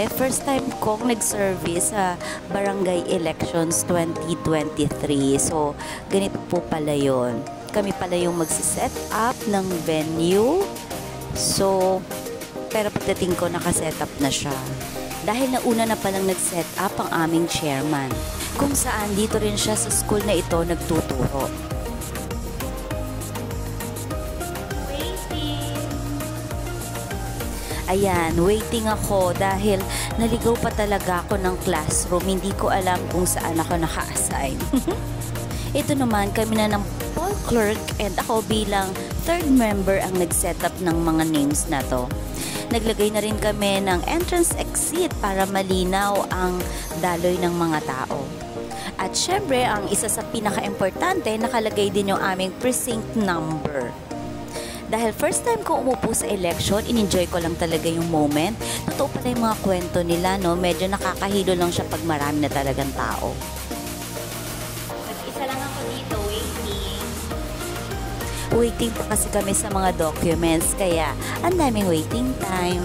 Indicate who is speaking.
Speaker 1: kasi first time kong nag-service sa Barangay Elections 2023. So, ganito po pala yun. Kami pala yung magsiset up ng venue. So, pero pagdating ko, nakaset up na siya. Dahil nauna na palang nag-set up ang aming chairman, kung saan dito rin siya sa school na ito nagtuturo. Ayan, waiting ako dahil naligaw pa talaga ako ng classroom. Hindi ko alam kung saan ako naka-assign. Ito naman, kami na ng Paul Clerk and ako bilang third member ang nag-set up ng mga names na to. Naglagay na rin kami ng entrance exit para malinaw ang daloy ng mga tao. At syempre, ang isa sa pinaka-importante, nakalagay din yung aming precinct number. Dahil first time ko umupo sa election, in-enjoy ko lang talaga yung moment. Totoo pala yung mga kwento nila, no? Medyo nakakahilo lang siya pag marami na talagang tao.
Speaker 2: Isa lang ako dito, waiting.
Speaker 1: Waiting pa kasi kami sa mga documents, kaya ang daming waiting time.